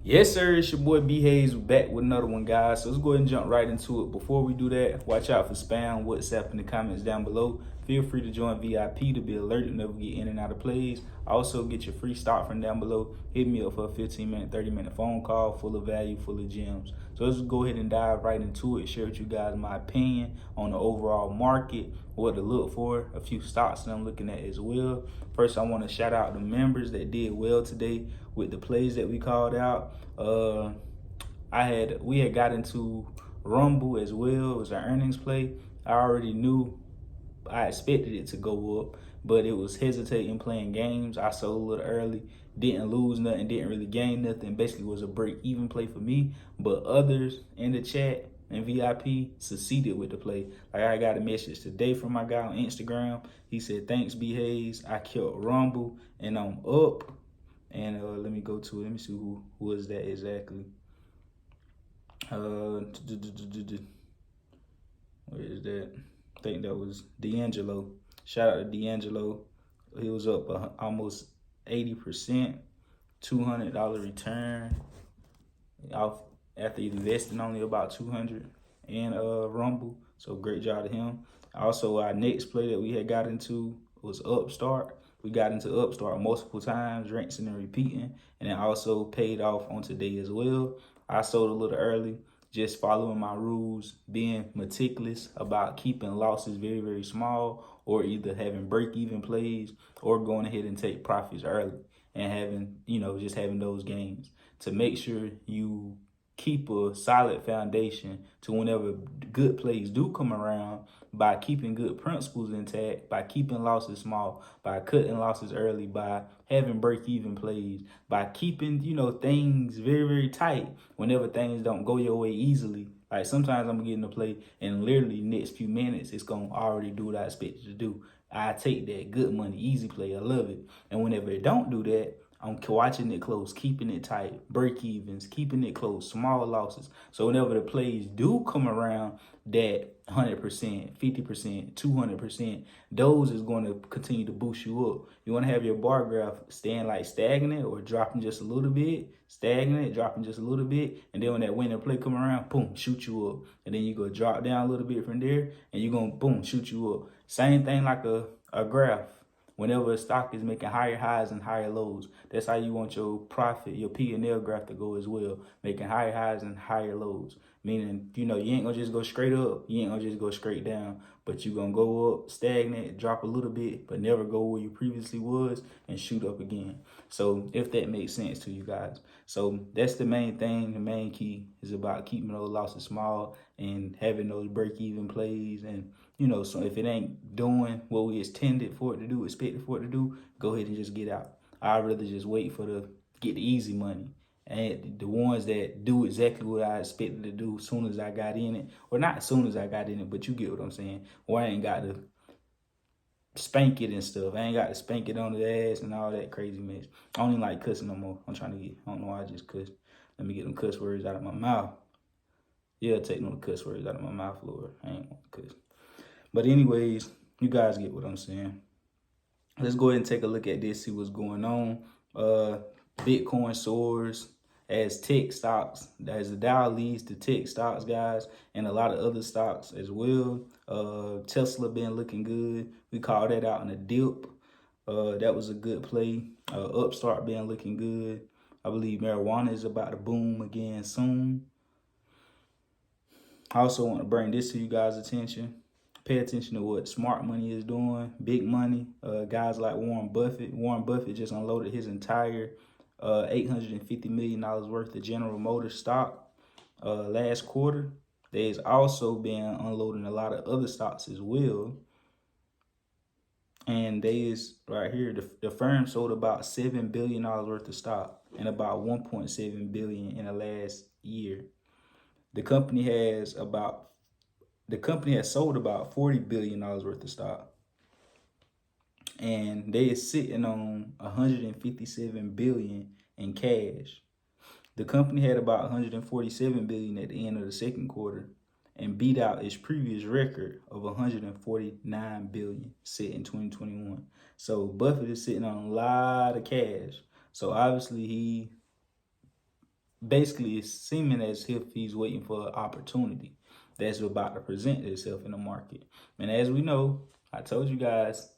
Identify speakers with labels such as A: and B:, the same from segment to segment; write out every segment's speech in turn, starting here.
A: Yes, sir. It's your boy B Hayes back with another one, guys. So let's go ahead and jump right into it. Before we do that, watch out for spam, WhatsApp in the comments down below. Feel free to join VIP to be alerted whenever we get in and out of plays. Also, get your free stock from down below. Hit me up for a 15-minute, 30-minute phone call full of value, full of gems. So let's go ahead and dive right into it. Share with you guys my opinion on the overall market, what to look for, a few stocks that I'm looking at as well. First, I want to shout out the members that did well today with the plays that we called out. We had got into Rumble as well. It was an earnings play. I already knew I expected it to go up, but it was hesitating playing games. I sold a little early, didn't lose nothing, didn't really gain nothing. Basically was a break even play for me. But others in the chat and VIP succeeded with the play. Like I got a message today from my guy on Instagram. He said, "Thanks, B Hayes. I killed Rumble and I'm up." And let me go to it. Let me see who is that exactly. Where is that? I think that was D'Angelo. Shout out to D'Angelo. He was up almost 80%, $200 return off after investing only about 200 in Rumble. So great job to him. Also, our next play that we had got into was Upstart. We got into Upstart multiple times, rinsing and repeating, and it also paid off on today as well. I sold a little early, just following my rules, being meticulous about keeping losses very, very small, or either having break-even plays or going ahead and take profits early and having, just having those gains to make sure you keep a solid foundation to whenever good plays do come around by keeping good principles intact, by keeping losses small, by cutting losses early, by having break-even plays, by keeping, things very, very tight whenever things don't go your way easily. Like sometimes I'm getting to play and literally next few minutes it's gonna already do what I expect it to do. I take that good money, easy play. I love it. And whenever it don't do that, I'm watching it close, keeping it tight, break evens, keeping it close, small losses. So whenever the plays do come around, that 100%, 50%, 200%, those is going to continue to boost you up. You want to have your bar graph staying like stagnant or dropping just a little bit, stagnant, dropping just a little bit, and then when that winning play come around, boom, shoot you up. And then you go drop down a little bit from there, and you're going to, boom, shoot you up. Same thing like a graph. Whenever a stock is making higher highs and higher lows, that's how you want your profit, your P&L graph to go as well, making higher highs and higher lows. Meaning, you ain't gonna just go straight up, you ain't gonna just go straight down, but you're gonna go up, stagnant, drop a little bit, but never go where you previously was and shoot up again. So if that makes sense to you guys. So that's the main thing, the main key is about keeping those losses small and having those break-even plays and so if it ain't doing what we intended for it to do, expected for it to do, go ahead and just get out. I'd rather just wait get the easy money. And the ones that do exactly what I expected to do as soon as I got in it, or not as soon as I got in it, but you get what I'm saying. Or I ain't got to spank it and stuff. I ain't got to spank it on the ass and all that crazy mess. I don't even like cussing no more. I don't know why I just cuss. Let me get them cuss words out of my mouth. Yeah, take them cuss words out of my mouth, Lord. I ain't want to cuss. But anyways, you guys get what I'm saying. Let's go ahead and take a look at this, see what's going on. Bitcoin soars as tech stocks, as the Dow leads to tech stocks, guys, and a lot of other stocks as well. Tesla been looking good. We called that out in a dip. That was a good play. Upstart been looking good. I believe marijuana is about to boom again soon. I also want to bring this to you guys' attention. Pay attention to what smart money is doing, big money. Guys like Warren Buffett. Warren Buffett just unloaded his entire $850 million worth of General Motors stock last quarter. There's also been unloading a lot of other stocks as well. And right here, the firm sold about $7 billion worth of stock and about $1.7 billion in the last year. The company has sold about $40 billion worth of stock. And they is sitting on $157 billion in cash. The company had about $147 billion at the end of the second quarter and beat out its previous record of $149 billion set in 2021. So Buffett is sitting on a lot of cash. So obviously he basically it's seeming as if he's waiting for an opportunity that's about to present itself in the market. And as we know, I told you guys,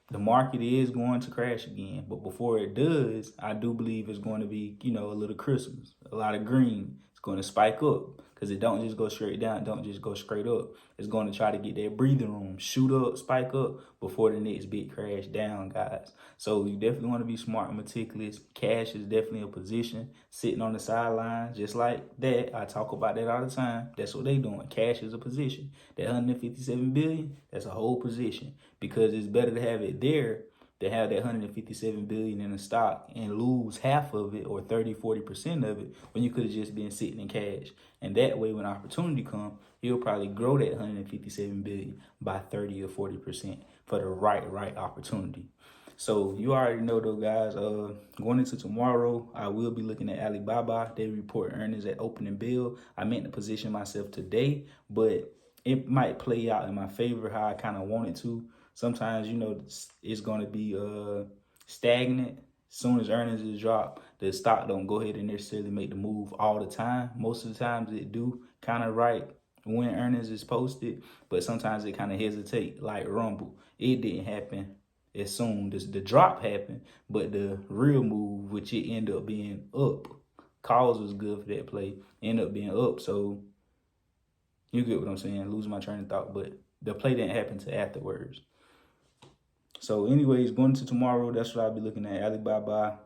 A: the market is going to crash again. But before it does, I do believe it's going to be, a little Christmas, a lot of green. It's going to spike up because it don't just go straight down. It don't just go straight up. It's going to try to get that breathing room, shoot up, spike up before the next big crash down, guys. So you definitely want to be smart and meticulous. Cash is definitely a position. Sitting on the sidelines, just like that. I talk about that all the time. That's what they doing. Cash is a position. That 157 billion, that's a whole position, because it's better to have it there than have that 157 billion in a stock and lose half of it or 30-40% of it when you could have just been sitting in cash. And that way, when opportunity comes, he'll probably grow that 157 billion by 30 or 40% for the right opportunity. So you already know though, guys, going into tomorrow, I will be looking at Alibaba. They report earnings at opening bell. I meant to position myself today, but it might play out in my favor how I kind of want it to. Sometimes, it's going to be stagnant. As soon as earnings is dropped, the stock don't go ahead and necessarily make the move all the time. Most of the times it do kind of right when earnings is posted, but sometimes it kind of hesitate, like Rumble. It didn't happen as soon as the drop happened, but the real move, which it ended up being up, calls was good for that play, ended up being up. So you get what I'm saying, lose my train of thought, but the play didn't happen till afterwards. So anyways, going into tomorrow, that's what I'll be looking at. Alibaba,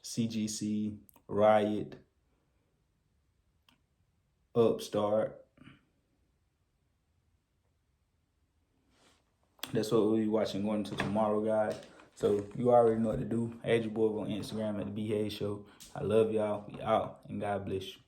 A: CGC, Riot, Upstart. That's what we'll be watching going into tomorrow, guys. So you already know what to do. Add your boy on Instagram at the BH Show. I love y'all. We out, and God bless you.